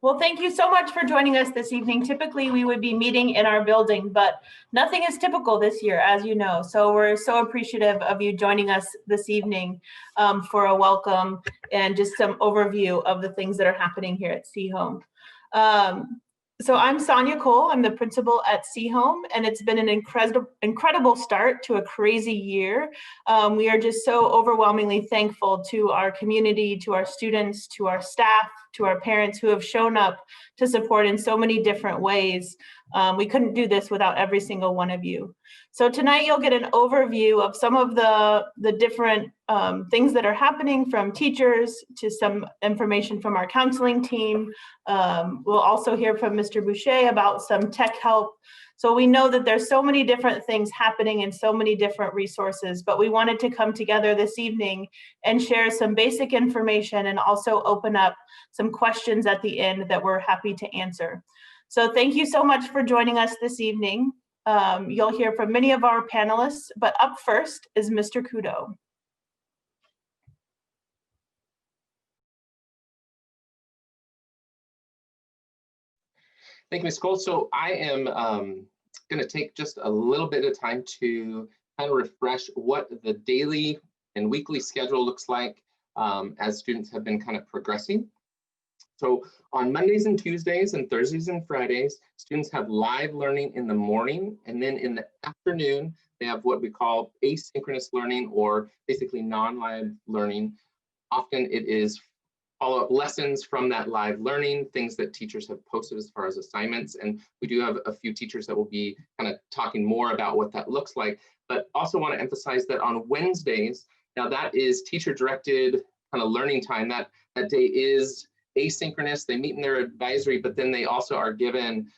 Well, thank you so much for joining us this evening. Typically, we would be meeting in our building, but nothing is typical this year, as you know. So we're so appreciative of you joining us this evening for a welcome and just some overview of the things that are happening here at Sehome. So I'm Sonia Cole. I'm the principal at Sehome, and it's been an incredible start to a crazy year. We are just so overwhelmingly thankful to our community, to our students, to our staff, to our parents who have shown up to support in so many different ways. We couldn't do this without every single one of you. So tonight you'll get an overview of some of the different things that are happening, from teachers to some information from our counseling team. We'll also hear from Mr. Boucher about some tech help. So we know that there's so many different things happening and so many different resources, but we wanted to come together this evening and share some basic information and also open up some questions at the end that we're happy to answer. So thank you so much for joining us this evening. You'll hear from many of our panelists, but up first is Mr. Kudo. Thank you, Ms. Cole. So I am going to take just a little bit of time to kind of refresh what the daily and weekly schedule looks like as students have been kind of progressing. So on Mondays and Tuesdays and Thursdays and Fridays, students have live learning in the morning, and then in the afternoon, they have what we call asynchronous learning, or basically non-live learning. Often it is follow-up lessons from that live learning, things that teachers have posted as far as assignments. And we do have a few teachers that will be kind of talking more about what that looks like, but also want to emphasize that on Wednesdays, now that is teacher-directed kind of learning time. That day is asynchronous. They meet in their advisory, but then they also are given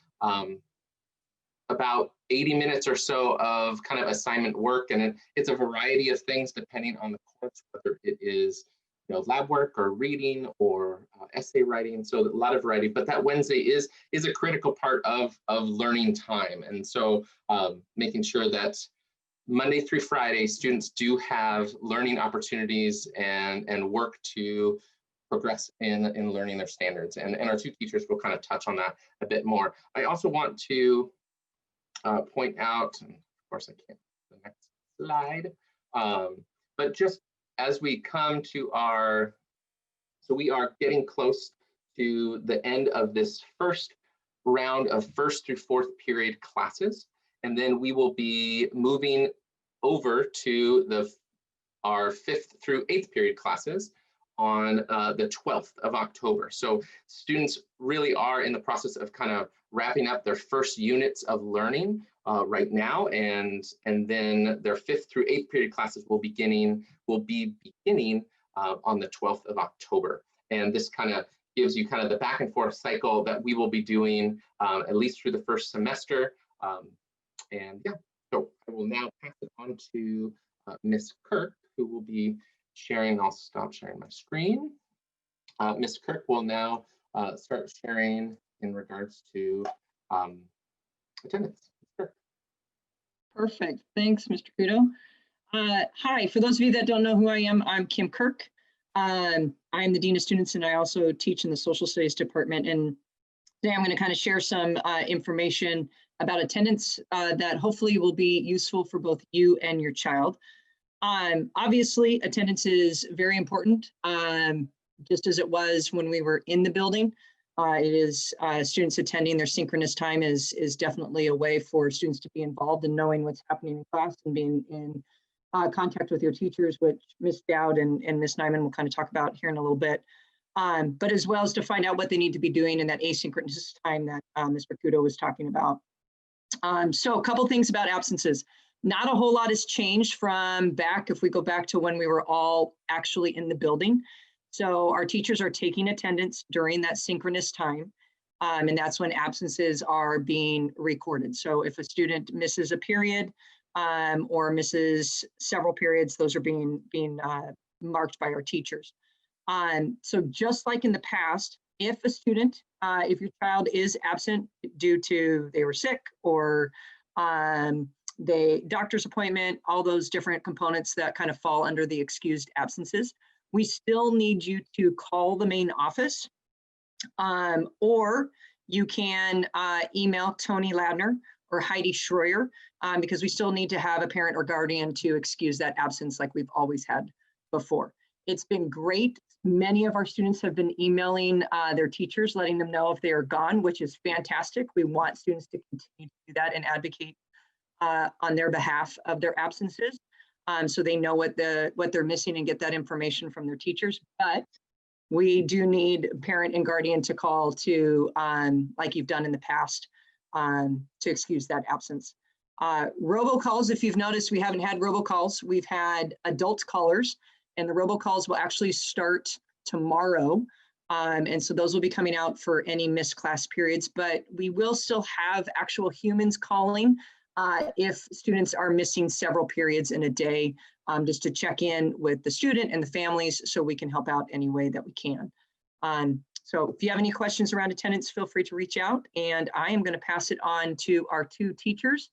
about 80 minutes or so of kind of assignment work. And it's a variety of things depending on the course, whether it is lab work or reading or essay writing. So a lot of variety, but that Wednesday is a critical part of learning time. And so making sure that Monday through Friday, students do have learning opportunities and work to progress in learning their standards. And our two teachers will kind of touch on that a bit more. I also want to point out, and of course I can't, the next slide, but just as we come to so we are getting close to the end of this first round of first through fourth period classes. And then we will be moving over to our fifth through eighth period classes on the 12th of October. So students really are in the process of kind of wrapping up their first units of learning right now, and then their fifth through eighth period classes will be beginning on the 12th of October. And this kind of gives you kind of the back and forth cycle that we will be doing at least through the first semester. And yeah, so I will now pass it on to Ms. Kirk, who will be sharing. I'll stop sharing my screen. Ms. Kirk will now start sharing in regards to attendance. Perfect. Thanks, Mr. Kudo. Hi, for those of you that don't know who I am, I'm Kim Kirk. I'm the Dean of Students, and I also teach in the Social Studies Department. And today I'm going to kind of share some information about attendance that hopefully will be useful for both you and your child. Obviously, attendance is very important, just as it was when we were in the building. It is students attending their synchronous time is definitely a way for students to be involved in knowing what's happening in class and being in contact with your teachers, which Ms. Dowd and Ms. Nyman will kind of talk about here in a little bit. But as well as to find out what they need to be doing in that asynchronous time that Mr. Kudo was talking about. So a couple things about absences. Not a whole lot has changed from back, if we go back to when we were all actually in the building. So our teachers are taking attendance during that synchronous time, and that's when absences are being recorded. So if a student misses a period or misses several periods, those are being marked by our teachers. So just like in the past, if a student, if your child is absent due to they were sick or doctor's appointment, all those different components that kind of fall under the excused absences, we still need you to call the main office Or you can email Tony Ladner or Heidi Schroyer, because we still need to have a parent or guardian to excuse that absence like we've always had before. It's been great. Many of our students have been emailing their teachers, letting them know if they are gone, which is fantastic. We want students to continue to do that and advocate on their behalf of their absences, so they know what they're missing and get that information from their teachers. But we do need parent and guardian to call to, like you've done in the past, to excuse that absence. Robocalls, if you've noticed, we haven't had robocalls. We've had adult callers, and the robocalls will actually start tomorrow. And so those will be coming out for any missed class periods, but we will still have actual humans calling if students are missing several periods in a day, just to check in with the student and the families so we can help out any way that we can. So if you have any questions around attendance, feel free to reach out, and I am going to pass it on to our two teachers,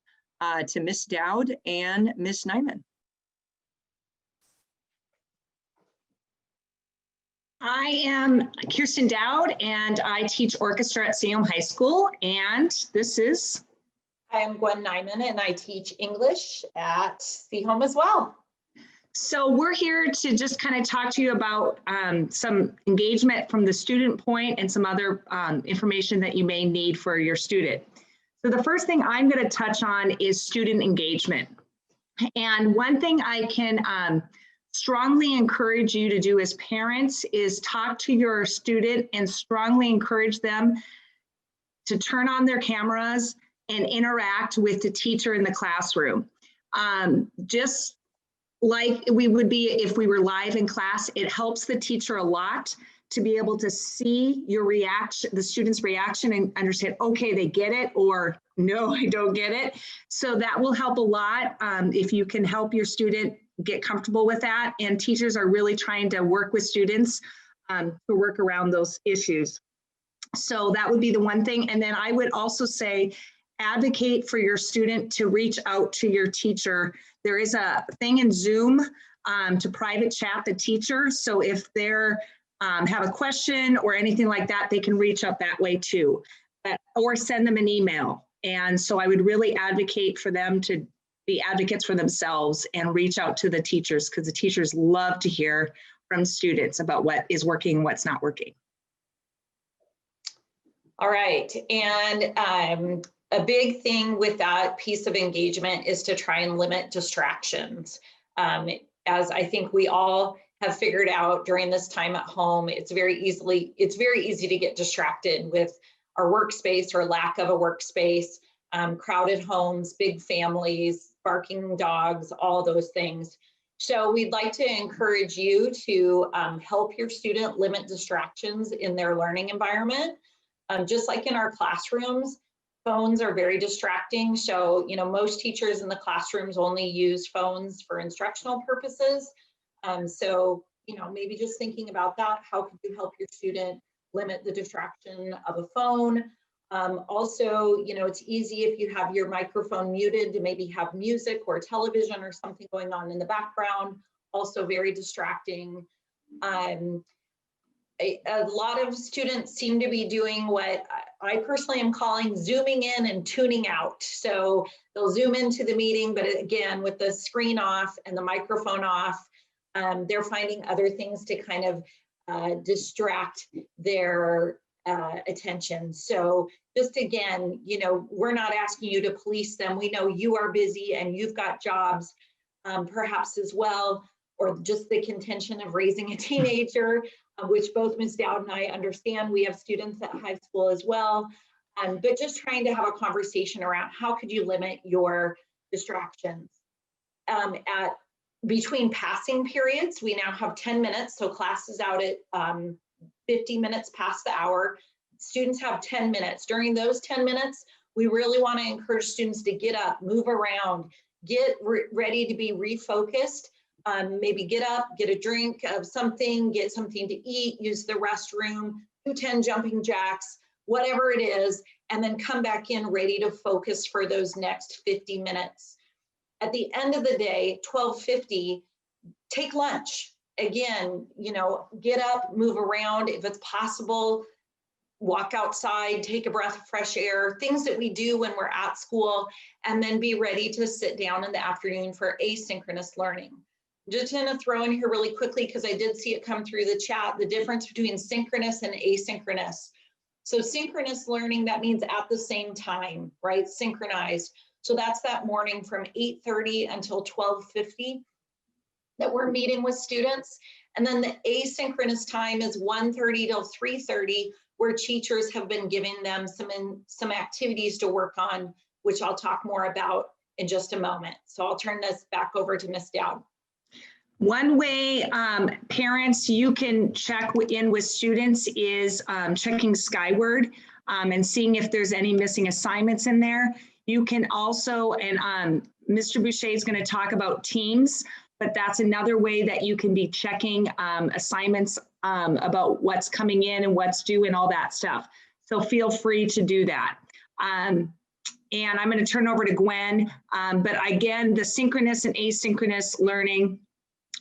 to Miss Dowd and Miss Nyman. I am Kirsten Dowd, and I teach orchestra at Sehome High School, and this is... I am Gwen Nyman, and I teach English at Sehome as well. So we're here to just kind of talk to you about some engagement from the student point and some other information that you may need for your student. So the first thing I'm going to touch on is student engagement. And one thing I can strongly encourage you to do as parents is talk to your student and strongly encourage them to turn on their cameras and interact with the teacher in the classroom. Just like we would be if we were live in class, it helps the teacher a lot to be able to see your reaction, the student's reaction, and understand, okay, they get it, or no, I don't get it. So that will help a lot if you can help your student get comfortable with that. And teachers are really trying to work with students to work around those issues. So that would be the one thing. And then I would also say, advocate for your student to reach out to your teacher. There is a thing in Zoom to private chat the teacher. So if they're have a question or anything like that, they can reach out that way too, or send them an email. And so I would really advocate for them to be advocates for themselves and reach out to the teachers, because the teachers love to hear from students about what is working and what's not working. All right, and a big thing with that piece of engagement is to try and limit distractions. As I think we all have figured out during this time at home, it's very easy to get distracted with our workspace or lack of a workspace, crowded homes, big families, barking dogs, all those things. So we'd like to encourage you to help your student limit distractions in their learning environment. Just like in our classrooms, phones are very distracting. So, you know, most teachers in the classrooms only use phones for instructional purposes. So, you know, maybe just thinking about that, how could you help your student limit the distraction of a phone? Also, you know, it's easy if you have your microphone muted to maybe have music or television or something going on in the background, also very distracting. A lot of students seem to be doing what I personally am calling zooming in and tuning out. So they'll zoom into the meeting, but again, with the screen off and the microphone off, they're finding other things to kind of distract their attention. So just again, you know, we're not asking you to police them. We know you are busy and you've got jobs perhaps as well, or just the contention of raising a teenager, which both Ms. Dowd and I understand. We have students at high school as well, but just trying to have a conversation around how could you limit your distractions. Between passing periods, we now have 10 minutes, so class is out at 50 minutes past the hour. Students have 10 minutes. During those 10 minutes, we really want to encourage students to get up, move around, get ready to be refocused. Maybe get up, get a drink of something, get something to eat, use the restroom, do 10 jumping jacks, whatever it is, and then come back in ready to focus for those next 50 minutes. At the end of the day, 12:50, take lunch. Again, you know, get up, move around. If it's possible, walk outside, take a breath of fresh air, things that we do when we're at school, and then be ready to sit down in the afternoon for asynchronous learning. Just going to throw in here really quickly, because I did see it come through the chat, the difference between synchronous and asynchronous. So synchronous learning, that means at the same time, right? Synchronized. So that's that morning from 8:30 until 12:50 that we're meeting with students. And then the asynchronous time is 1:30 till 3:30, where teachers have been giving them some activities to work on, which I'll talk more about in just a moment. So I'll turn this back over to Ms. Dowd. One way parents, you can check in with students is checking Skyward and seeing if there's any missing assignments in there. You can also, and Mr. Boucher is going to talk about Teams, but that's another way that you can be checking assignments about what's coming in and what's due and all that stuff. So feel free to do that. And I'm going to turn over to Gwen, but again, the synchronous and asynchronous learning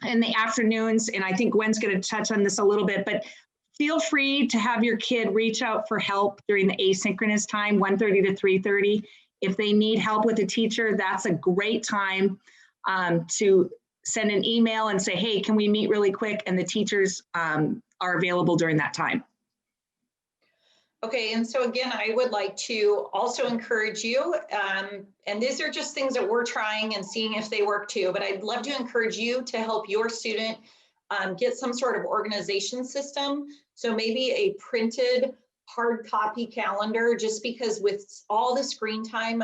in the afternoons, and I think Gwen's going to touch on this a little bit, but feel free to have your kid reach out for help during the asynchronous time, 1:30 to 3:30. If they need help with a teacher, that's a great time to send an email and say, hey, can we meet really quick? And the teachers are available during that time. Okay, and so again, I would like to also encourage you, and these are just things that we're trying and seeing if they work too, but I'd love to encourage you to help your student get some sort of organization system. So maybe a printed hard copy calendar, just because with all the screen time,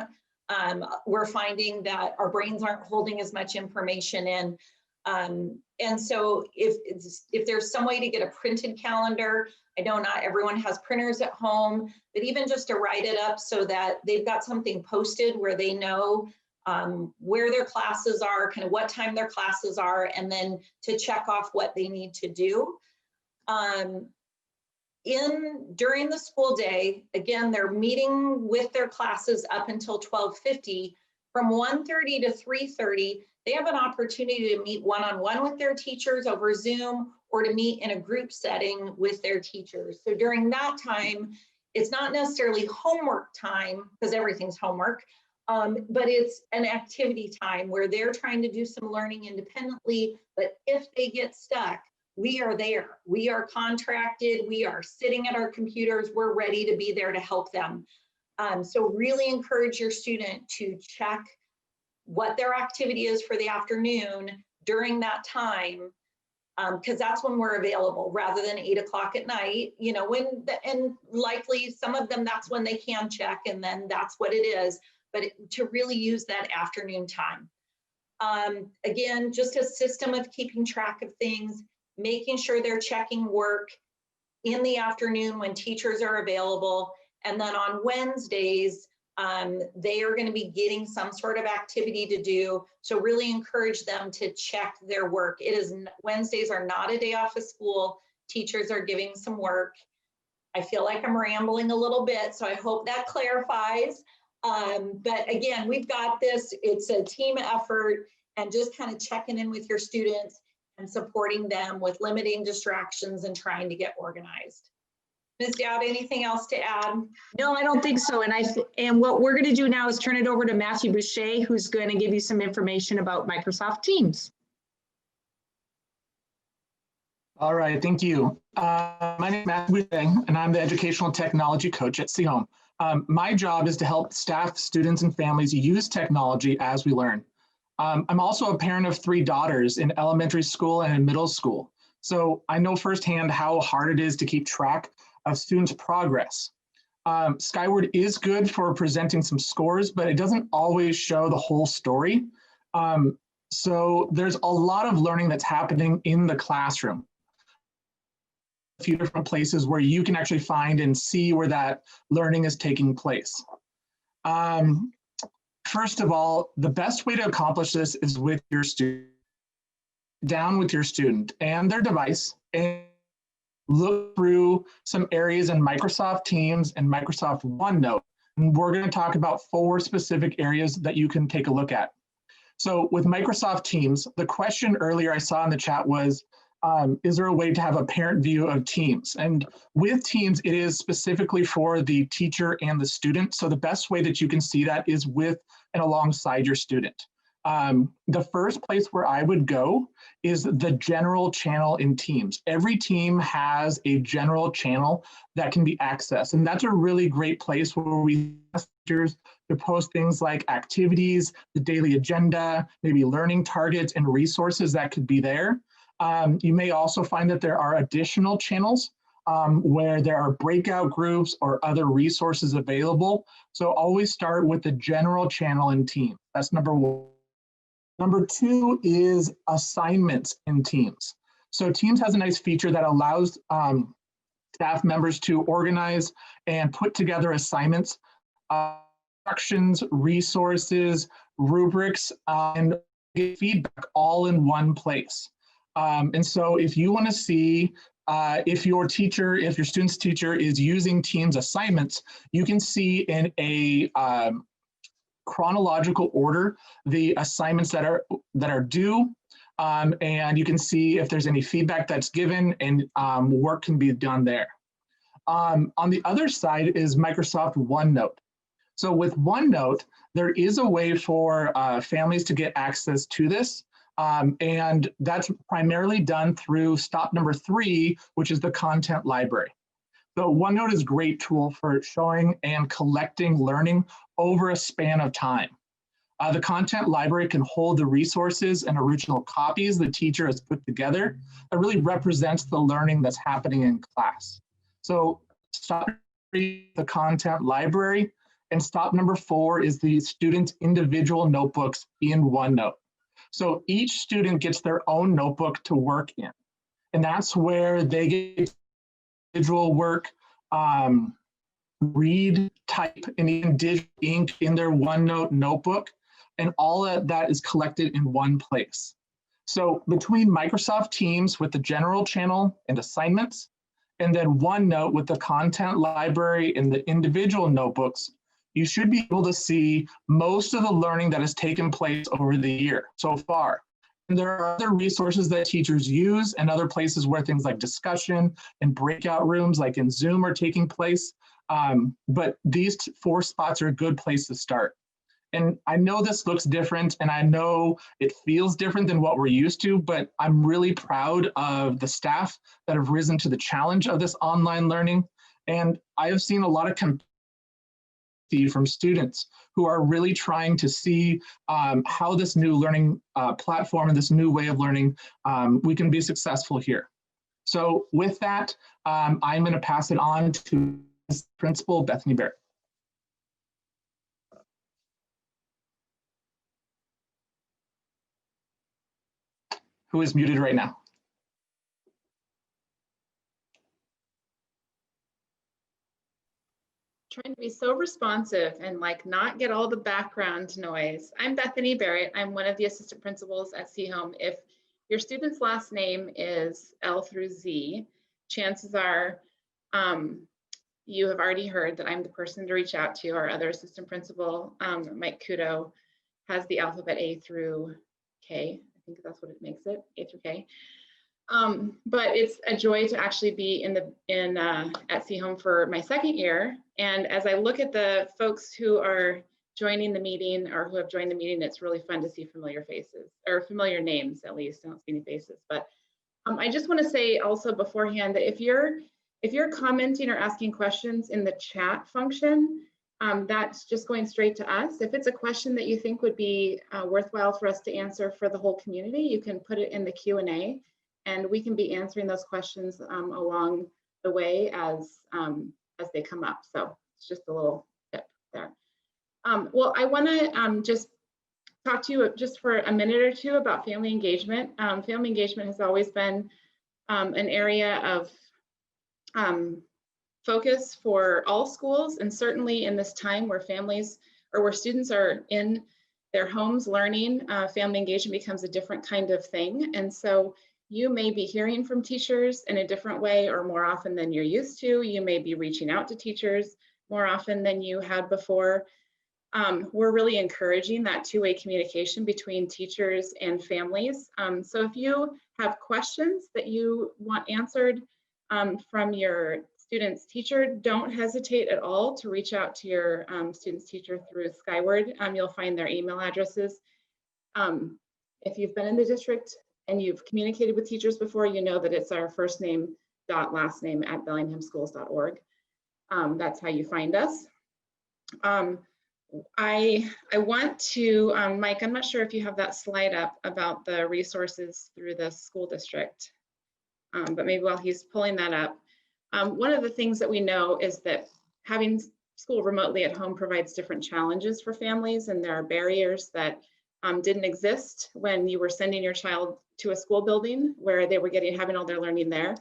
we're finding that our brains aren't holding as much information in. And so if there's some way to get a printed calendar, I know not everyone has printers at home, but even just to write it up so that they've got something posted where they know where their classes are, kind of what time their classes are, and then to check off what they need to do. During the school day, again, they're meeting with their classes up until 12:50. From 1:30 to 3:30, they have an opportunity to meet one-on-one with their teachers over Zoom, or to meet in a group setting with their teachers. So during that time, it's not necessarily homework time, because everything's homework, but it's an activity time where they're trying to do some learning independently. But if they get stuck, we are there. We are contracted. We are sitting at our computers. We're ready to be there to help them. So really encourage your student to check what their activity is for the afternoon during that time, because that's when we're available, rather than 8 o'clock at night, you know, and likely some of them, that's when they can check, and then that's what it is, but to really use that afternoon time. Again, just a system of keeping track of things, making sure they're checking work in the afternoon when teachers are available. And then on Wednesdays, they are going to be getting some sort of activity to do. So really encourage them to check their work. Wednesdays are not a day off of school. Teachers are giving some work. I feel like I'm rambling a little bit, so I hope that clarifies. But again, we've got this. It's a team effort, and just kind of checking in with your students and supporting them with limiting distractions and trying to get organized. Ms. Dowd, anything else to add? No, I don't think so. And what we're going to do now is turn it over to Matthew Boucher, who's going to give you some information about Microsoft Teams. All right, thank you. My name is Matthew Boucher, and I'm the educational technology coach at Sehome. My job is to help staff, students, and families use technology as we learn. I'm also a parent of 3 daughters in elementary school and in middle school. So I know firsthand how hard it is to keep track of students' progress. Skyward is good for presenting some scores, but it doesn't always show the whole story. So there's a lot of learning that's happening in the classroom. A few different places where you can actually find and see where that learning is taking place. First of all, the best way to accomplish this is with your student. Down with your student and their device, and look through some areas in Microsoft Teams and Microsoft OneNote. And we're going to talk about 4 specific areas that you can take a look at. So with Microsoft Teams, the question earlier I saw in the chat was, is there a way to have a parent view of Teams? And with Teams, it is specifically for the teacher and the student. So the best way that you can see that is with and alongside your student. The first place where I would go is the general channel in Teams. Every team has a general channel that can be accessed. And that's a really great place where we ask teachers to post things like activities, the daily agenda, maybe learning targets and resources that could be there. You may also find that there are additional channels where there are breakout groups or other resources available. So always start with the general channel in Teams. That's number one. Number two is assignments in Teams. So Teams has a nice feature that allows staff members to organize and put together assignments, instructions, resources, rubrics, and get feedback all in one place. And so if you want to see if your student's teacher is using Teams assignments, you can see in a chronological order the assignments that are due, and you can see if there's any feedback that's given, and work can be done there. On the other side is Microsoft OneNote. So with OneNote, there is a way for families to get access to this. And that's primarily done through stop number 3, which is the content library. So OneNote is a great tool for showing and collecting learning over a span of time. The content library can hold the resources and original copies the teacher has put together that really represents the learning that's happening in class. So stop the content library, and stop number 4 is the student's individual notebooks in OneNote. So each student gets their own notebook to work in, and that's where they get individual work, read, type, and even digital ink in their OneNote notebook, and all of that is collected in one place. So between Microsoft Teams with the general channel and assignments, and then OneNote with the content library and the individual notebooks, you should be able to see most of the learning that has taken place over the year so far. And there are other resources that teachers use and other places where things like discussion and breakout rooms like in Zoom are taking place. But these 4 spots are a good place to start. And I know this looks different, and I know it feels different than what we're used to, but I'm really proud of the staff that have risen to the challenge of this online learning. And I have seen a lot of from students who are really trying to see how this new learning platform and this new way of learning, we can be successful here. So with that, I'm going to pass it on to Principal Bethany Barrett. Who is muted right now? Trying to be so responsive and like not get all the background noise. I'm Bethany Barrett. I'm one of the assistant principals at Sehome. If your student's last name is L through Z, chances are you have already heard that I'm the person to reach out to. Our other assistant principal, Mike Kudo, has the alphabet A through K. I think that's what it makes it, A through K. But it's a joy to actually be at Sehome for my 2nd year. And as I look at the folks who are joining the meeting or who have joined the meeting, it's really fun to see familiar faces, or familiar names at least. I don't see any faces. But I just want to say also beforehand that if you're commenting or asking questions in the chat function, that's just going straight to us. If it's a question that you think would be worthwhile for us to answer for the whole community, you can put it in the Q&A. And we can be answering those questions along the way as they come up. So it's just a little tip there. Well, I want to just talk to you just for a minute or two about family engagement. Family engagement has always been an area of focus for all schools, and certainly in this time where where students are in their homes learning, family engagement becomes a different kind of thing. And so you may be hearing from teachers in a different way or more often than you're used to. You may be reaching out to teachers more often than you had before. We're really encouraging that 2-way communication between teachers and families. So if you have questions that you want answered from your student's teacher, don't hesitate at all to reach out to your student's teacher through Skyward. You'll find their email addresses. If you've been in the district and you've communicated with teachers before, you know that it's our first name dot last name at bellinghamschools.org. That's how you find us. I want to, Mike, I'm not sure if you have that slide up about the resources through the school district, but maybe while he's pulling that up, one of the things that we know is that having school remotely at home provides different challenges for families, and there are barriers that didn't exist when you were sending your child to a school building where they were having all their learning there.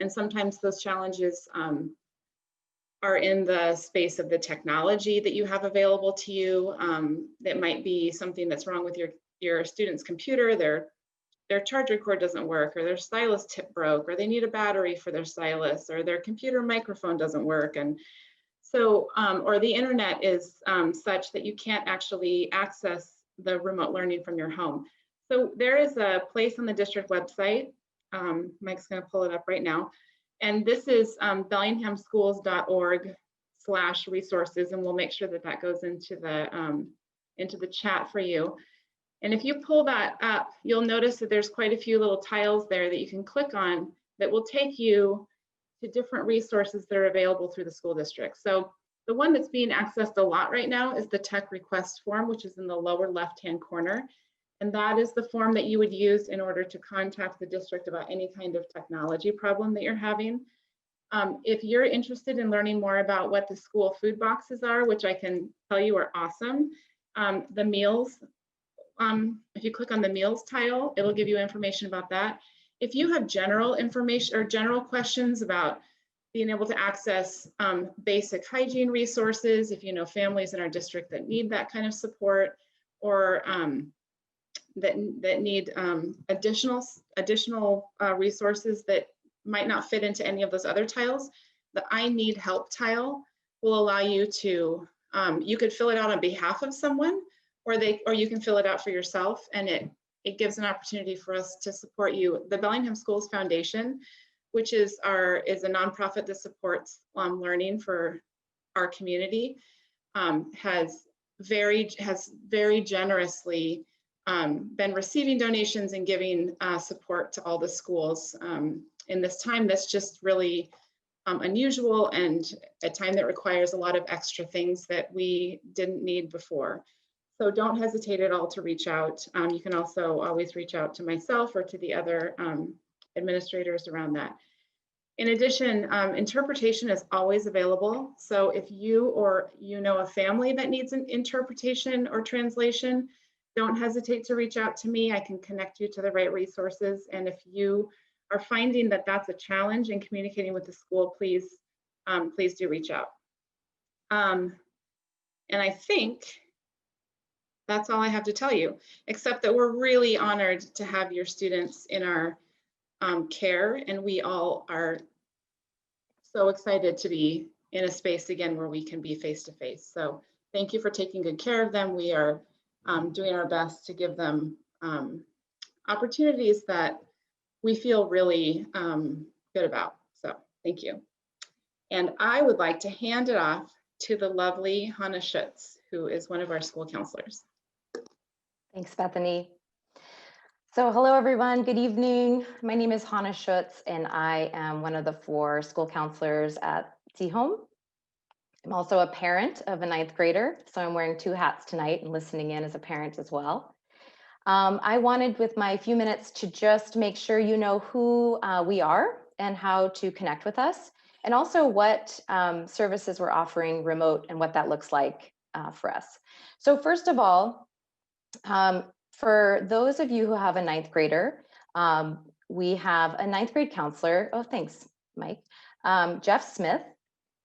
And sometimes those challenges are in the space of the technology that you have available to you. That might be something that's wrong with your student's computer. Their charger cord doesn't work, or their stylus tip broke, or they need a battery for their stylus, or their computer microphone doesn't work. And so, or the internet is such that you can't actually access the remote learning from your home. So there is a place on the district website. Mike's going to pull it up right now. And this is bellinghamschools.org/resources, and we'll make sure that that goes into the chat for you. And if you pull that up, you'll notice that there's quite a few little tiles there that you can click on that will take you to different resources that are available through the school district. So the one that's being accessed a lot right now is the tech request form, which is in the lower left-hand corner. And that is the form that you would use in order to contact the district about any kind of technology problem that you're having. If you're interested in learning more about what the school food boxes are, which I can tell you are awesome, the meals, if you click on the meals tile, it'll give you information about that. If you have general information or general questions about being able to access basic hygiene resources, if you know families in our district that need that kind of support, or that need additional resources that might not fit into any of those other tiles, the I need help tile will allow you to, you could fill it out on behalf of someone, or you can fill it out for yourself, and it gives an opportunity for us to support you. The Bellingham Schools Foundation, which is a nonprofit that supports learning for our community, has very generously been receiving donations and giving support to all the schools in this time that's just really unusual, and a time that requires a lot of extra things that we didn't need before. So don't hesitate at all to reach out. You can also always reach out to myself or to the other administrators around that. In addition, interpretation is always available. So if you or you know a family that needs an interpretation or translation, don't hesitate to reach out to me. I can connect you to the right resources. And if you are finding that that's a challenge in communicating with the school, please do reach out. And I think that's all I have to tell you, except that we're really honored to have your students in our care, and we all are so excited to be in a space again where we can be face-to-face. So thank you for taking good care of them. We are doing our best to give them opportunities that we feel really good about. So thank you. And I would like to hand it off to the lovely Hannah Schutz, who is one of our school counselors. Thanks, Bethany. So hello, everyone. Good evening. My name is Hannah Schutz, and I am one of the 4 school counselors at Sehome. I'm also a parent of a 9th grader, so I'm wearing 2 hats tonight and listening in as a parent as well. I wanted, with my few minutes, to just make sure you know who we are and how to connect with us, and also what services we're offering remote and what that looks like for us. So first of all, for those of you who have a 9th grader, we have a 9th grade counselor. Oh, thanks, Mike. Jeff Smith.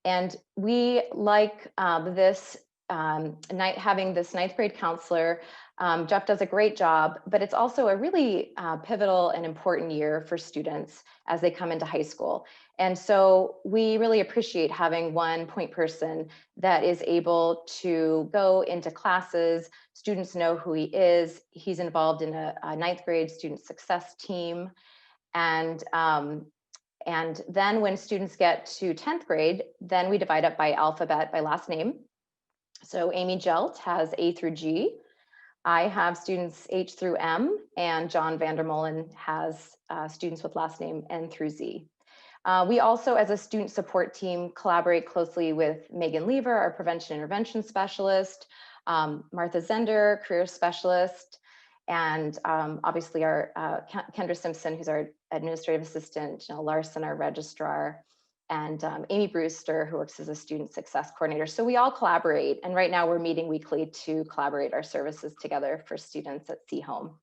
And we like having this 9th grade counselor. Jeff does a great job, but it's also a really pivotal and important year for students as they come into high school. And so we really appreciate having one point person that is able to go into classes. Students know who he is. He's involved in a 9th grade student success team. And then when students get to 10th grade, then we divide up by alphabet, by last name. So Amy Jelt has A through G. I have students H through M, and John Vandermolen has students with last name N through Z. We also, as a student support team, collaborate closely with Megan Lever, our prevention intervention specialist, Martha Zender, career specialist, and obviously our Kendra Simpson, who's our administrative assistant, Janelle Larson, our registrar, and Amy Brewster, who works as a student success coordinator. So we all collaborate, and right now we're meeting weekly to collaborate our services together for students at Sehome.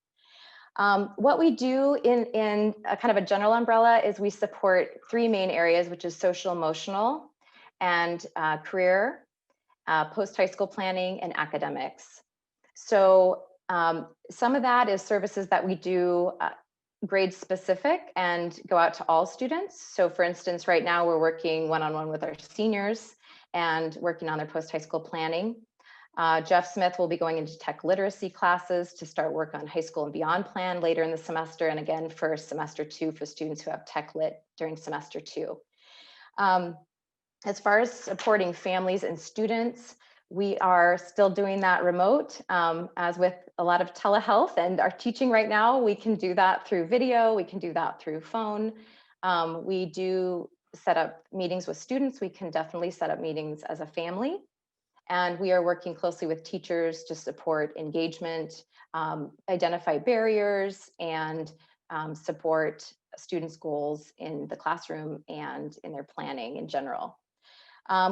What we do in a kind of a general umbrella is we support three main areas, which is social emotional and career, post-high school planning, and academics. So some of that is services that we do grade specific and go out to all students. So for instance, right now we're working one-on-one with our seniors and working on their post-high school planning. Jeff Smith will be going into tech literacy classes to start work on high school and beyond plan later in the semester, and again for semester 2 for students who have tech lit during semester 2. As far as supporting families and students, we are still doing that remote, as with a lot of telehealth and our teaching right now, we can do that through video, we can do that through phone. We do set up meetings with students, we can definitely set up meetings as a family. And we are working closely with teachers to support engagement, identify barriers, and support students' goals in the classroom and in their planning in general.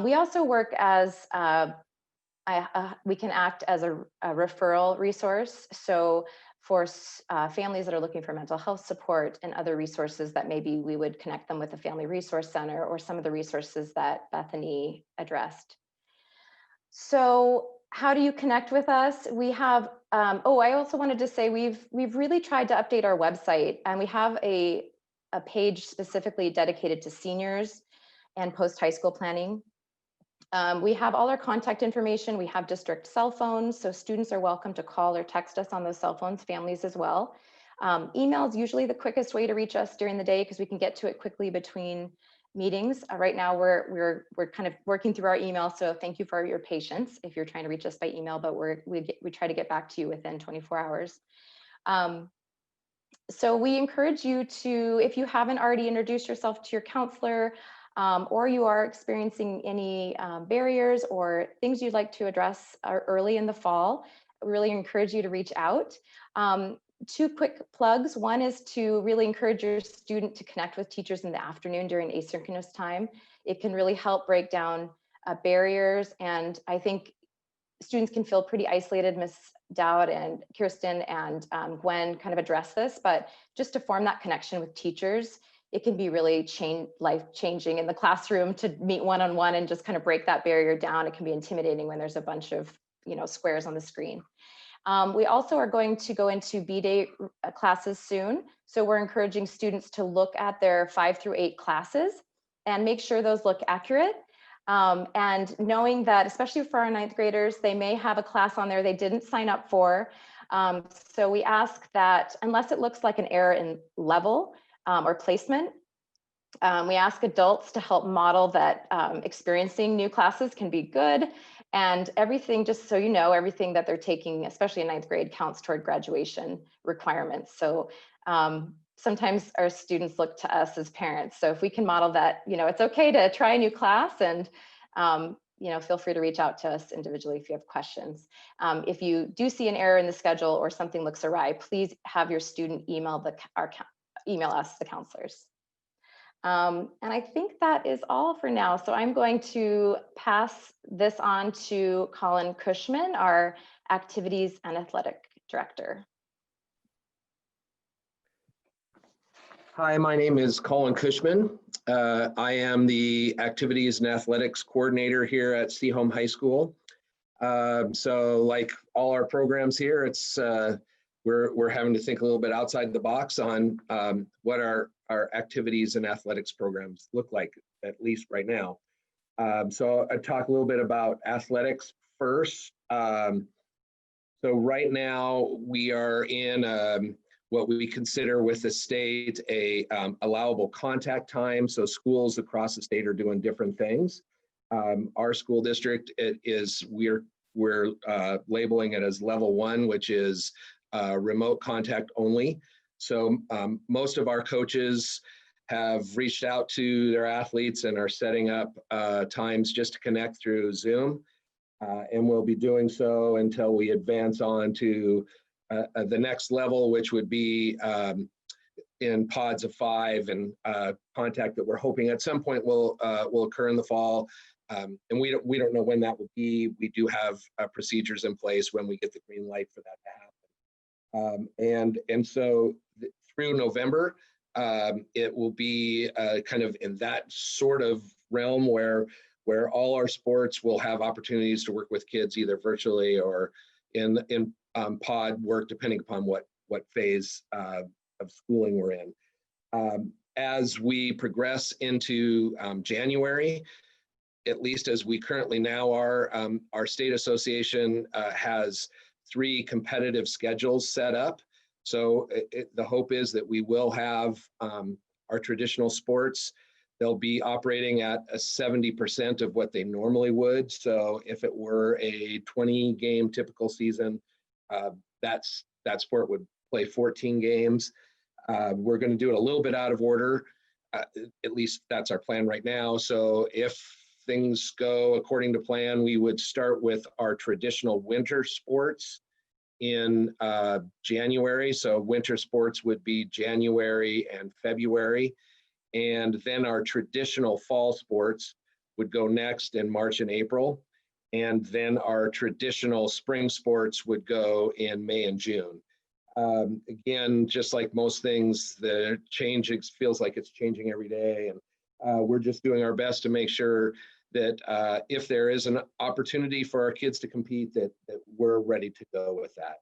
We also work as, we can act as a referral resource. So for families that are looking for mental health support and other resources that maybe we would connect them with a family resource center or some of the resources that Bethany addressed. So how do you connect with us? We have, oh, I also wanted to say we've really tried to update our website, and we have a page specifically dedicated to seniors and post-high school planning. We have all our contact information. We have district cell phones, so students are welcome to call or text us on those cell phones, families as well. Email is usually the quickest way to reach us during the day because we can get to it quickly between meetings. Right now we're kind of working through our email, so thank you for your patience if you're trying to reach us by email, but we try to get back to you within 24 hours. So we encourage you to, if you haven't already introduced yourself to your counselor, or you are experiencing any barriers or things you'd like to address early in the fall, I really encourage you to reach out. 2 quick plugs. One is to really encourage your student to connect with teachers in the afternoon during asynchronous time. It can really help break down barriers, and I think students can feel pretty isolated. Miss Dowd and Kirsten and Gwen kind of address this, but just to form that connection with teachers, it can be really life-changing in the classroom to meet one-on-one and just kind of break that barrier down. It can be intimidating when there's a bunch of squares on the screen. We also are going to go into B-Day classes soon. So we're encouraging students to look at their 5 through 8 classes and make sure those look accurate. And knowing that, especially for our 9th graders, they may have a class on there they didn't sign up for. So we ask that unless it looks like an error in level or placement, we ask adults to help model that experiencing new classes can be good. And everything, just so you know, everything that they're taking, especially in 9th grade, counts toward graduation requirements. So sometimes our students look to us as parents. So if we can model that, it's okay to try a new class, and feel free to reach out to us individually if you have questions. If you do see an error in the schedule or something looks awry, please have your student email us, the counselors. And I think that is all for now. So I'm going to pass this on to Colin Cushman, our Activities and Athletic Director. Hi, my name is Colin Cushman. I am the Activities and Athletics Coordinator here at Sehome High School. So like all our programs here, it's we're having to think a little bit outside the box on what our activities and athletics programs look like, at least right now. So I talk a little bit about athletics first. So right now we are in what we consider with the state a allowable contact time. So schools across the state are doing different things. Our school district, we're labeling it as level 1, which is remote contact only. So most of our coaches have reached out to their athletes and are setting up times just to connect through Zoom. And we'll be doing so until we advance on to the next level, which would be in pods of 5 and contact that we're hoping at some point will occur in the fall. And we don't know when that will be. We do have procedures in place when we get the green light for that to happen. And so through November, it will be kind of in that sort of realm where all our sports will have opportunities to work with kids either virtually or in pod work, depending upon what phase of schooling we're in. As we progress into January, at least as we currently now are, our state association has 3 competitive schedules set up. So the hope is that we will have our traditional sports. They'll be operating at a 70% of what they normally would. So if it were a 20-game typical season, that sport would play 14 games. We're going to do it a little bit out of order. At least that's our plan right now. So if things go according to plan, we would start with our traditional winter sports in January. So winter sports would be January and February. And then our traditional fall sports would go next in March and April. And then our traditional spring sports would go in May and June. Again, just like most things, the change feels like it's changing every day. And we're just doing our best to make sure that if there is an opportunity for our kids to compete, that we're ready to go with that.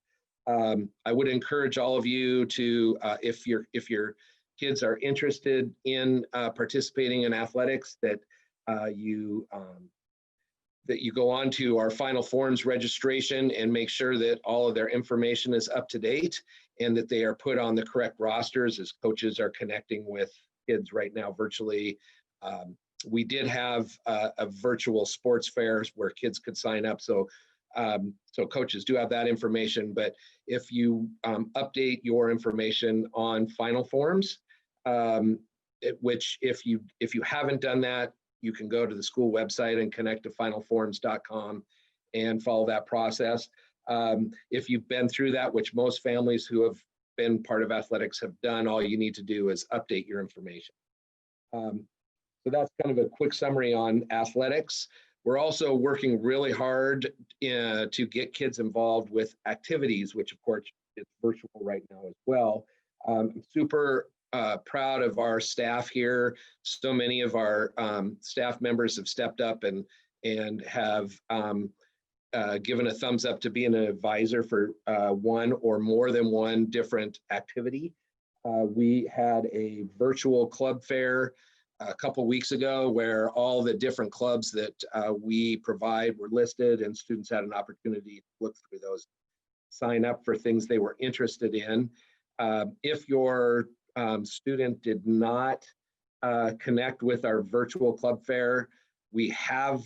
I would encourage all of you to, if your kids are interested in participating in athletics, that you go on to our Final Forms registration and make sure that all of their information is up to date and that they are put on the correct rosters as coaches are connecting with kids right now virtually. We did have a virtual sports fairs where kids could sign up. So coaches do have that information, but if you update your information on Final Forms, which if you haven't done that, you can go to the school website and connect to finalforms.com and follow that process. If you've been through that, which most families who have been part of athletics have done, all you need to do is update your information. So that's kind of a quick summary on athletics. We're also working really hard to get kids involved with activities, which of course is virtual right now as well. I'm super proud of our staff here. So many of our staff members have stepped up and have given a thumbs up to be an advisor for one or more than one different activity. We had a virtual club fair a couple weeks ago where all the different clubs that we provide were listed and students had an opportunity to look through those, sign up for things they were interested in. If your student did not connect with our virtual club fair, we have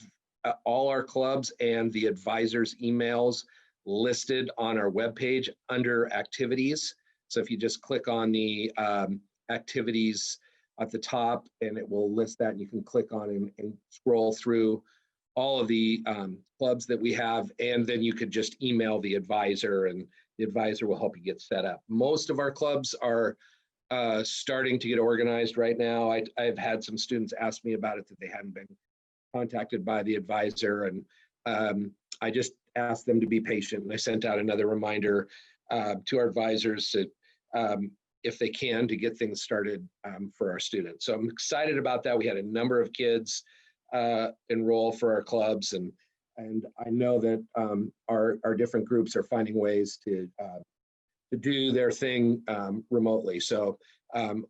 all our clubs and the advisors' emails listed on our webpage under activities. So if you just click on the activities at the top, and it will list that, and you can click on it and scroll through all of the clubs that we have, and then you could just email the advisor, and the advisor will help you get set up. Most of our clubs are starting to get organized right now. I've had some students ask me about it, that they hadn't been contacted by the advisor, and I just asked them to be patient, and I sent out another reminder to our advisors to if they can, to get things started for our students. So I'm excited about that. We had a number of kids enroll for our clubs, and I know that our different groups are finding ways to do their thing remotely. So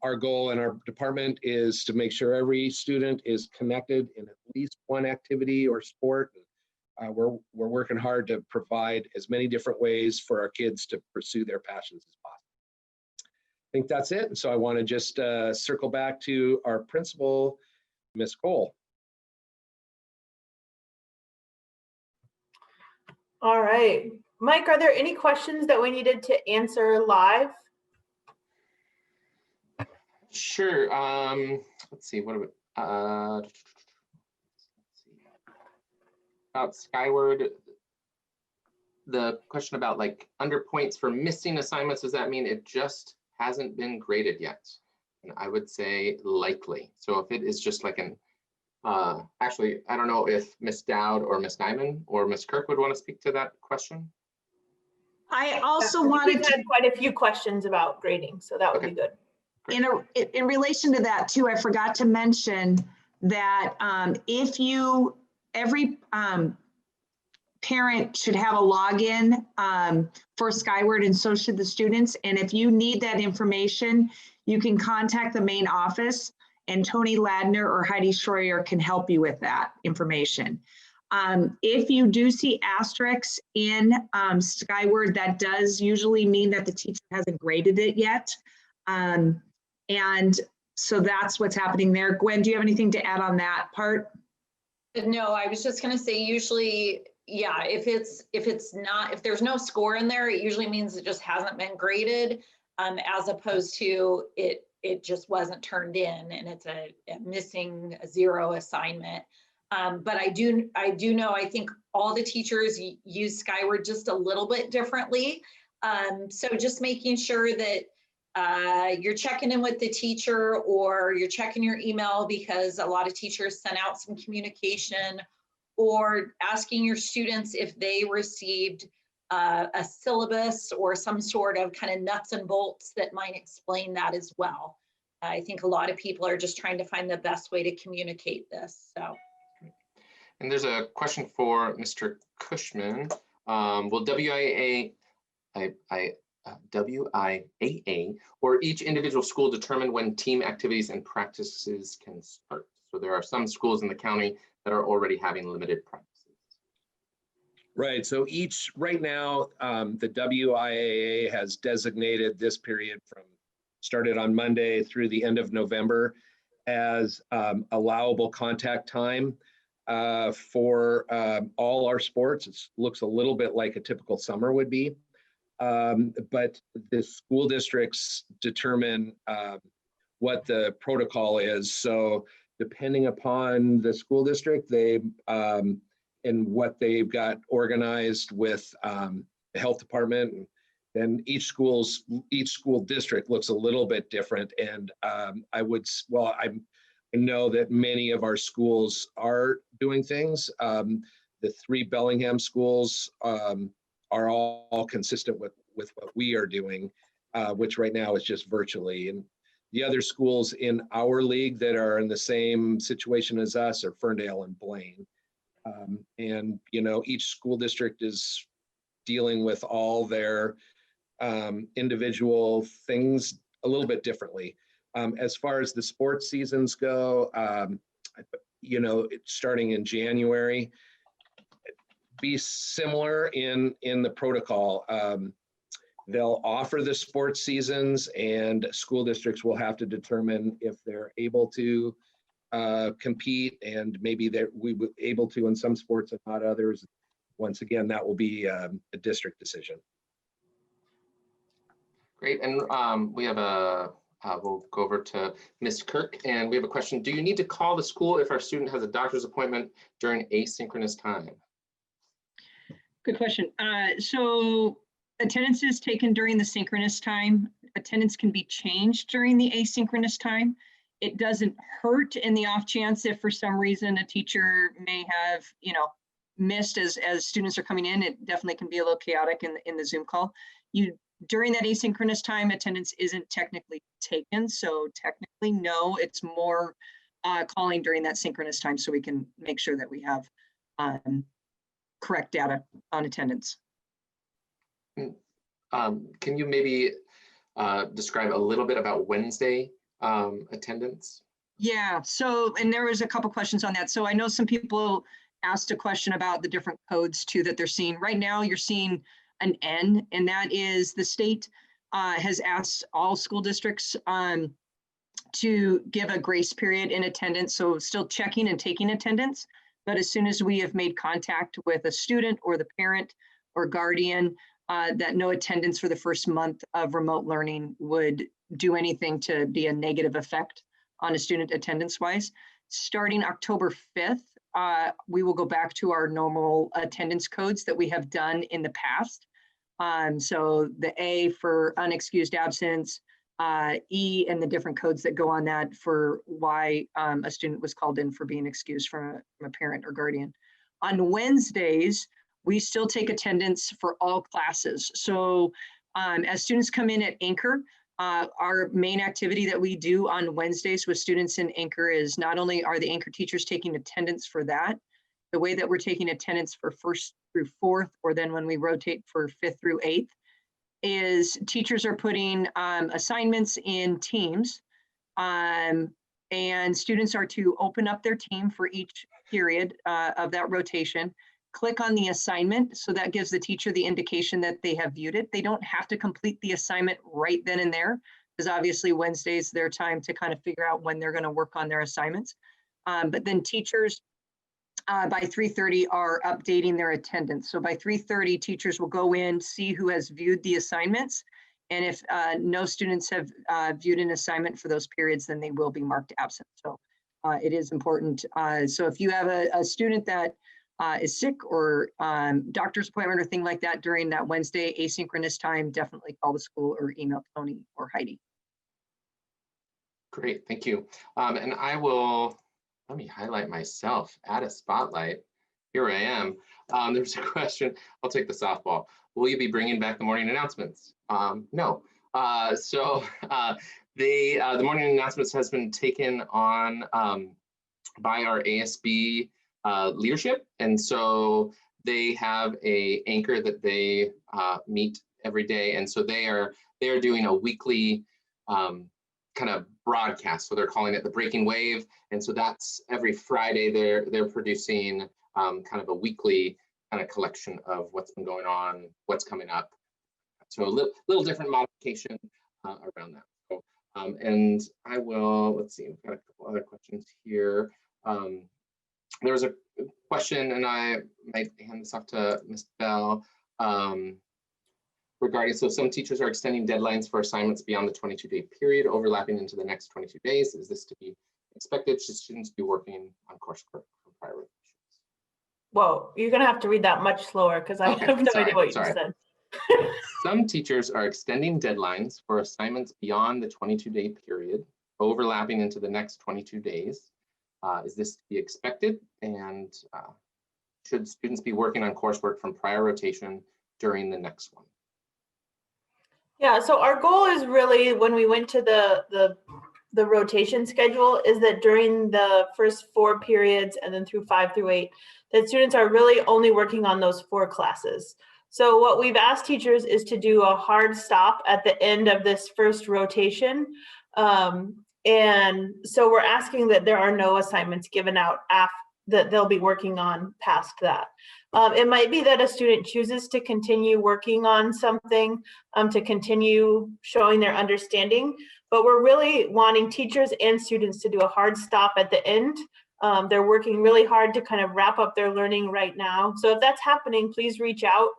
our goal in our department is to make sure every student is connected in at least one activity or sport. We're working hard to provide as many different ways for our kids to pursue their passions as possible. think that's it. So I want to just circle back to our principal, Ms. Cole. All right. Mike, are there any questions that we needed to answer live? Sure. Let's see. What about Skyward? The question about like under points for missing assignments, does that mean it just hasn't been graded yet? And I would say likely. So if it is just like an, actually, I don't know if Ms. Dowd or Ms. Nyman or Ms. Kirk would want to speak to that question. I also We've wanted to, had quite a few questions about grading, so that would be good. in relation to that too, I forgot to mention that every parent should have a login for Skyward, and so should the students. And if you need that information, you can contact the main office, and Tony Ladner or Heidi Schroyer can help you with that information. If you do see asterisks in Skyward, that does usually mean that the teacher hasn't graded it yet. And so that's what's happening there. Gwen, do you have anything to add on that part? No, I was just going to say usually, yeah, if there's no score in there, it usually means it just hasn't been graded, as opposed to it just wasn't turned in and it's a missing 0 assignment. But I do know, I think all the teachers use Skyward just a little bit differently. So just making sure that you're checking in with the teacher, or you're checking your email, because a lot of teachers send out some communication, or asking your students if they received a syllabus or some sort of kind of nuts and bolts that might explain that as well. I think a lot of people are just trying to find the best way to communicate this. So. And there's a question for Mr. Cushman. Will WIAA or each individual school determine when team activities and practices can start? So there are some schools in the county that are already having limited practices. Right, so right now, the WIAA has designated this period started on Monday through the end of November as allowable contact time for all our sports. It looks a little bit like a typical summer would be, but the school districts determine what the protocol is. So depending upon the school district, and what they've got organized with the health department, then each school district looks a little bit different. And I know that many of our schools are doing things. The 3 Bellingham schools are all consistent with what we are doing, which right now is just virtually. And the other schools in our league that are in the same situation as us are Ferndale and Blaine. And each school district is dealing with all their individual things a little bit differently. As far as the sports seasons go, it's starting in January, be similar in the protocol. They'll offer the sports seasons, and school districts will have to determine if they're able to compete, and maybe we were able to in some sports and not others. Once again, that will be a district decision. Great, and we have we'll go over to Ms. Kirk, and we have a question. Do you need to call the school if our student has a doctor's appointment during asynchronous time? Good question. So attendance is taken during the synchronous time. Attendance can be changed during the asynchronous time. It doesn't hurt in the off chance if for some reason a teacher may have, missed as students are coming in. It definitely can be a little chaotic in the Zoom call. During that asynchronous time, attendance isn't technically taken. So technically, no, it's more calling during that synchronous time so we can make sure that we have correct data on attendance. Can you maybe describe a little bit about Wednesday attendance? Yeah, so, and there was a couple questions on that. So I know some people asked a question about the different codes too that they're seeing. Right now, you're seeing an N, and that is the state has asked all school districts to give a grace period in attendance. So still checking and taking attendance, but as soon as we have made contact with a student or the parent or guardian, that no attendance for the first month of remote learning would do anything to be a negative effect on a student attendance wise. Starting October 5th, we will go back to our normal attendance codes that we have done in the past. So the A for unexcused absence, E and the different codes that go on that for why a student was called in for being excused from a parent or guardian. On Wednesdays, we still take attendance for all classes. So as students come in at Anchor, our main activity that we do on Wednesdays with students in Anchor is not only are the Anchor teachers taking attendance for that, the way that we're taking attendance for 1st through 4th, or then when we rotate for 5th through 8th, is teachers are putting assignments in teams, and students are to open up their team for each period of that rotation, click on the assignment, so that gives the teacher the indication that they have viewed it. They don't have to complete the assignment right then and there, because obviously Wednesday's their time to kind of figure out when they're going to work on their assignments. But then teachers by 3:30 are updating their attendance. So by 3:30, teachers will go in, see who has viewed the assignments. And if no students have viewed an assignment for those periods, then they will be marked absent. So it is important. So if you have a student that is sick or doctor's appointment or thing like that during that Wednesday asynchronous time, definitely call the school or email Tony or Heidi. Great, thank you. And I will, let me highlight myself, add a spotlight. Here I am. There's a question, I'll take the softball. Will you be bringing back the morning announcements? No. The morning announcements has been taken on by our ASB leadership. And so they have a anchor that they meet every day. And so they are doing a weekly kind of broadcast. So they're calling it the Breaking Wave. And so that's every Friday they're producing kind of a weekly kind of collection of what's been going on, what's coming up. So a little different modification around that. So, and I will, let's see, we've got a couple other questions here. There was a question, and I might hand this off to Ms. Bell, regarding, so some teachers are extending deadlines for assignments beyond the 22-day period, overlapping into the next 22 days. Is this to be expected? Should students be working on coursework from prior revisions? Whoa, you're gonna have to read that much slower because I have no idea what you said. Some teachers are extending deadlines for assignments beyond the 22-day period, overlapping into the next 22 days. Is this to be expected? And should students be working on coursework from prior rotation during the next one? Yeah, so our goal is really, when we went to the rotation schedule, is that during the first 4 periods and then through 5 through 8, that students are really only working on those 4 classes. So what we've asked teachers is to do a hard stop at the end of this first rotation. And so we're asking that there are no assignments given out that they'll be working on past that. It might be that a student chooses to continue working on something, to continue showing their understanding, but we're really wanting teachers and students to do a hard stop at the end. They're working really hard to kind of wrap up their learning right now. So if that's happening, please reach out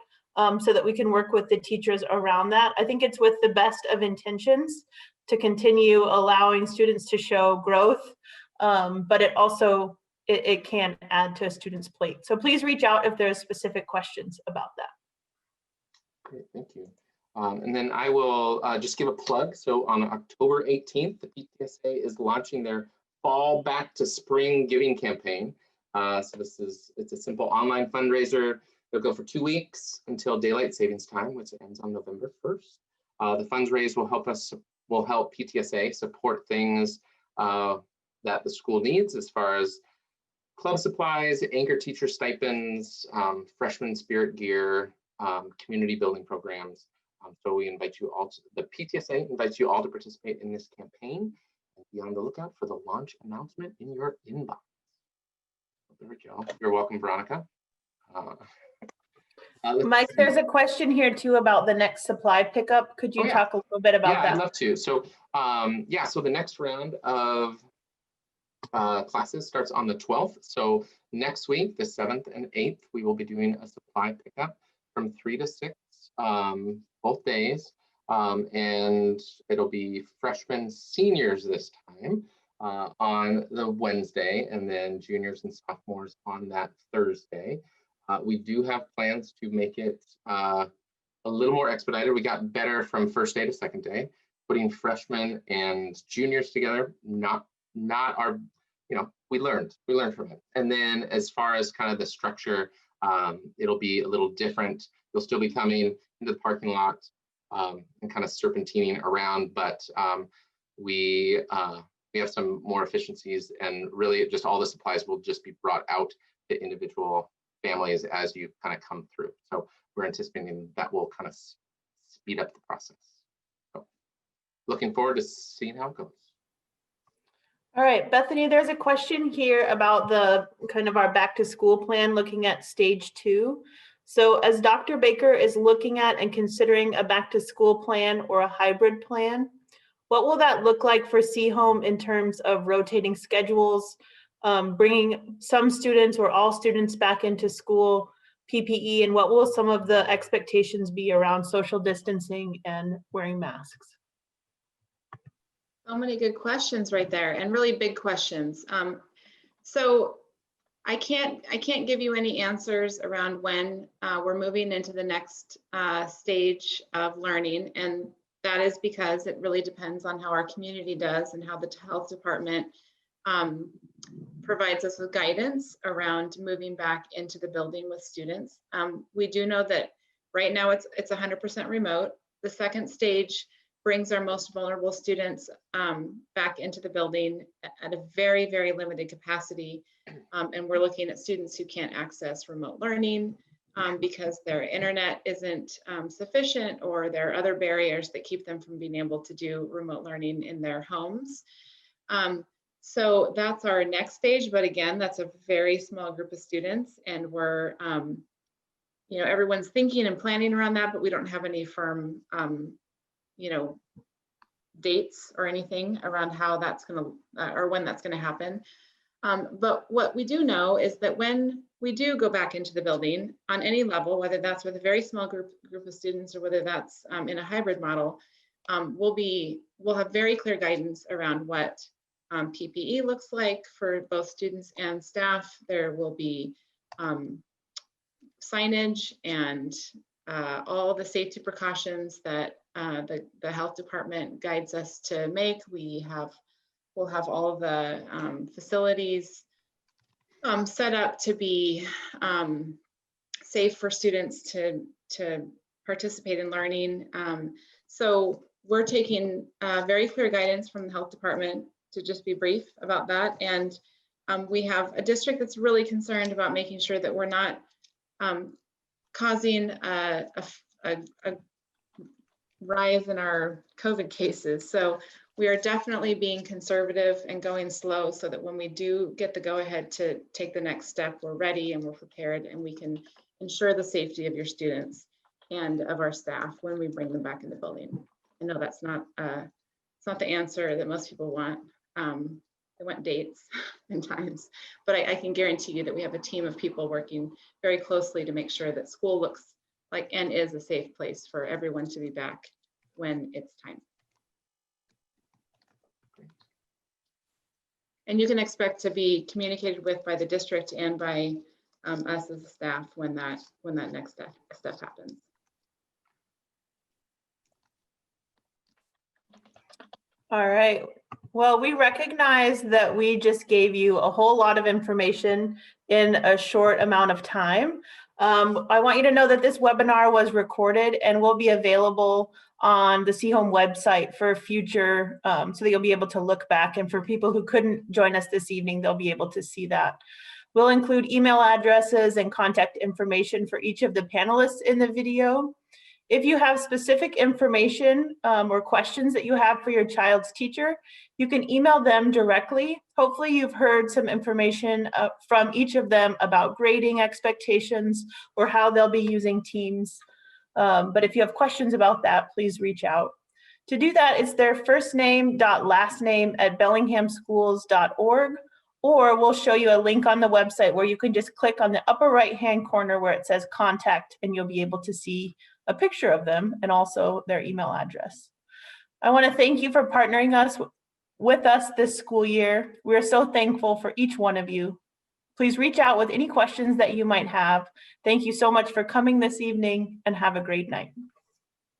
so that we can work with the teachers around that. I think it's with the best of intentions to continue allowing students to show growth, but it also, it can add to a student's plate. So please reach out if there's specific questions about that. Great, thank you. And then I will just give a plug. So on October 18th, the PTSA is launching their Fall Back to Spring Giving campaign. So it's a simple online fundraiser. It'll go for 2 weeks until daylight savings time, which ends on November 1st. The funds raised will help PTSA support things that the school needs, as far as club supplies, anchor teacher stipends, freshman spirit gear, community building programs. So we invite you all the PTSA invites you all to participate in this campaign, and be on the lookout for the launch announcement in your inbox. There we go. You're welcome, Veronica. Mike, there's a question here too about the next supply pickup. Could you talk a little bit about that? I'd love to. So so the next round of classes starts on the 12th. So next week, the 7th and 8th, we will be doing a supply pickup from 3 to 6 both days. And it'll be freshmen, seniors this time on the Wednesday, and then juniors and sophomores on that Thursday. We do have plans to make it a little more expedited. We got better from first day to second day, putting freshmen and juniors together, not our, we learned from it. And then as far as kind of the structure, it'll be a little different. You'll still be coming into the parking lot and kind of serpentining around, but we have some more efficiencies, and really just all the supplies will just be brought out to individual families as you kind of come through. So we're anticipating that will kind of speed up the process. So looking forward to seeing how it goes. All right, Bethany, there's a question here about the kind of our back to school plan, looking at stage 2. So as Dr. Baker is looking at and considering a back to school plan or a hybrid plan, what will that look like for Sehome in terms of rotating schedules, bringing some students or all students back into school, PPE, and what will some of the expectations be around social distancing and wearing masks? So many good questions right there, and really big questions. So I can't give you any answers around when we're moving into the next stage of learning, and that is because it really depends on how our community does and how the health department provides us with guidance around moving back into the building with students. We do know that right now it's 100% remote. The second stage brings our most vulnerable students back into the building at a very, very limited capacity. And we're looking at students who can't access remote learning because their internet isn't sufficient, or there are other barriers that keep them from being able to do remote learning in their homes. So that's our next stage, but again, that's a very small group of students, and we're, everyone's thinking and planning around that, but we don't have any firm dates or anything around how that's going to or when that's going to happen. But what we do know is that when we do go back into the building on any level, whether that's with a very small group of students or whether that's in a hybrid model, we'll have very clear guidance around what PPE looks like for both students and staff. There will be signage and all the safety precautions that the health department guides us to make. We'll have all of the facilities set up to be safe for students to participate in learning. So we're taking very clear guidance from the health department to just be brief about that. And we have a district that's really concerned about making sure that we're not causing a rise in our COVID cases. So we are definitely being conservative and going slow so that when we do get the go ahead to take the next step, we're ready and we're prepared, and we can ensure the safety of your students and of our staff when we bring them back in the building. I know that's not it's not the answer that most people want. They want dates and times, but I can guarantee you that we have a team of people working very closely to make sure that school looks like and is a safe place for everyone to be back when it's time. And you can expect to be communicated with by the district and by us as a staff when that next step happens. All right. Well, we recognize that we just gave you a whole lot of information in a short amount of time. I want you to know that this webinar was recorded and will be available on the Sehome website for future, so that you'll be able to look back. And for people who couldn't join us this evening, they'll be able to see that. We'll include email addresses and contact information for each of the panelists in the video. If you have specific information or questions that you have for your child's teacher, you can email them directly Hopefully you've heard some information from each of them about grading expectations or how they'll be using Teams. But if you have questions about that, please reach out. To do that, it's their first name dot last name at bellinghamschools.org, or we'll show you a link on the website where you can just click on the upper right-hand corner where it says contact, and you'll be able to see a picture of them and also their email address. I want to thank you for partnering with us this school year. We're so thankful for each one of you. Please reach out with any questions that you might have. Thank you so much for coming this evening, and have a great night.